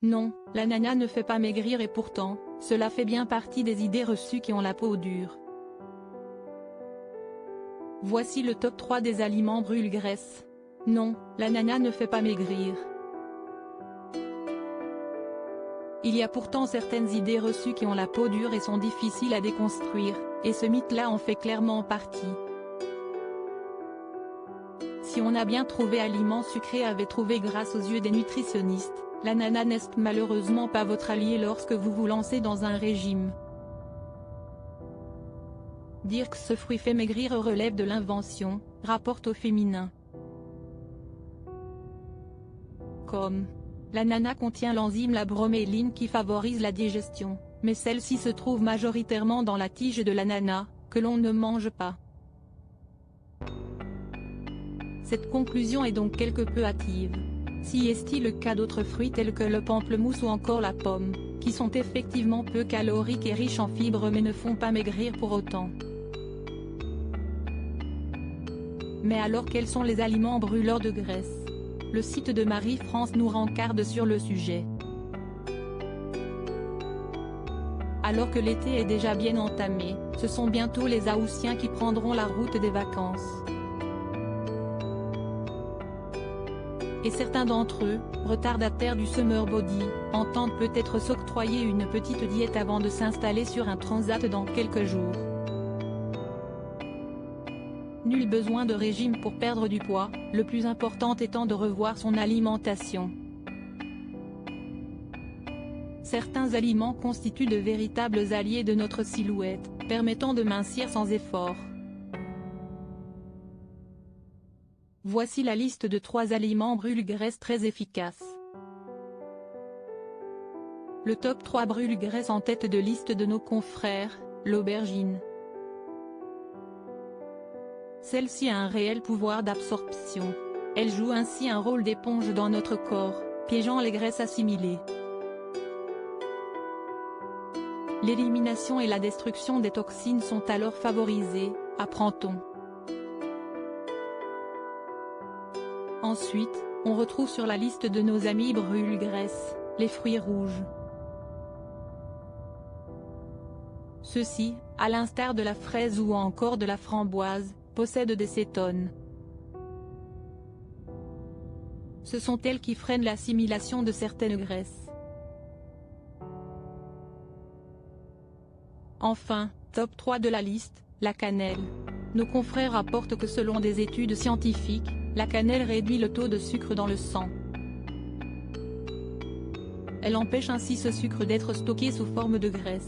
Non, l'ananas ne fait pas maigrir et pourtant, cela fait bien partie des idées reçues qui ont la peau dure. Voici le top 3 des aliments brûle-graisse. Non, l'ananas ne fait pas maigrir. Il y a pourtant certaines idées reçues qui ont la peau dure et sont difficiles à déconstruire, et ce mythe-là en fait clairement partie. Si on a bien trouvé aliment sucré avait trouvé grâce aux yeux des nutritionnistes, l'ananas n'est malheureusement pas votre allié lorsque vous vous lancez dans un régime. Dire que ce fruit fait maigrir relève de l'invention, rapporte au féminin. Comme l'ananas contient l'enzyme la broméline qui favorise la digestion, mais celle-ci se trouve majoritairement dans la tige de l'ananas, que l'on ne mange pas. Cette conclusion est donc quelque peu hâtive. Si est-il le cas d'autres fruits tels que le pamplemousse ou encore la pomme, qui sont effectivement peu caloriques et riches en fibres mais ne font pas maigrir pour autant. Mais alors quels sont les aliments brûleurs de graisse? Le site de Marie-France nous rencarde sur le sujet. Alors que l'été est déjà bien entamé, ce sont bientôt les Haussiens qui prendront la route des vacances. Et certains d'entre eux, retardataires du summer body, entendent peut-être s'octroyer une petite diète avant de s'installer sur un transat dans quelques jours. Nul besoin de régime pour perdre du poids, le plus important étant de revoir son alimentation. Certains aliments constituent de véritables alliés de notre silhouette, permettant de mincir sans effort. Voici la liste de 3 aliments brûle-graisse très efficaces. Le top 3 brûle-graisse en tête de liste de nos confrères, l'aubergine. Celle-ci a un réel pouvoir d'absorption. Elle joue ainsi un rôle d'éponge dans notre corps, piégeant les graisses assimilées. L'élimination et la destruction des toxines sont alors favorisées, apprend-on. Ensuite, on retrouve sur la liste de nos amis brûle-graisse, les fruits rouges. Ceux-ci, à l'instar de la fraise ou encore de la framboise, possèdent des cétones. Ce sont elles qui freinent l'assimilation de certaines graisses. Enfin, top 3 de la liste, la cannelle. Nos confrères rapportent que selon des études scientifiques, la cannelle réduit le taux de sucre dans le sang. Elle empêche ainsi ce sucre d'être stocké sous forme de graisse.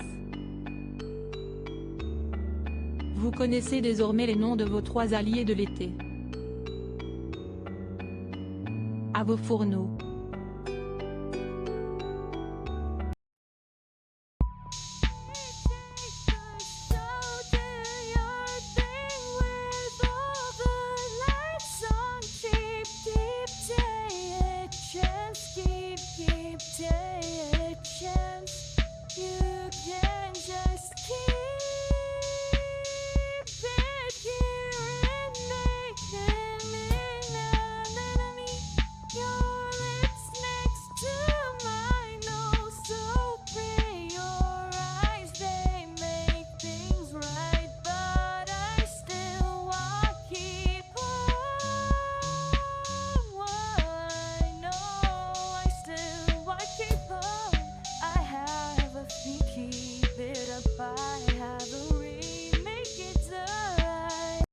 Vous connaissez désormais les noms de vos 3 alliés de l'été. À vos fourneaux.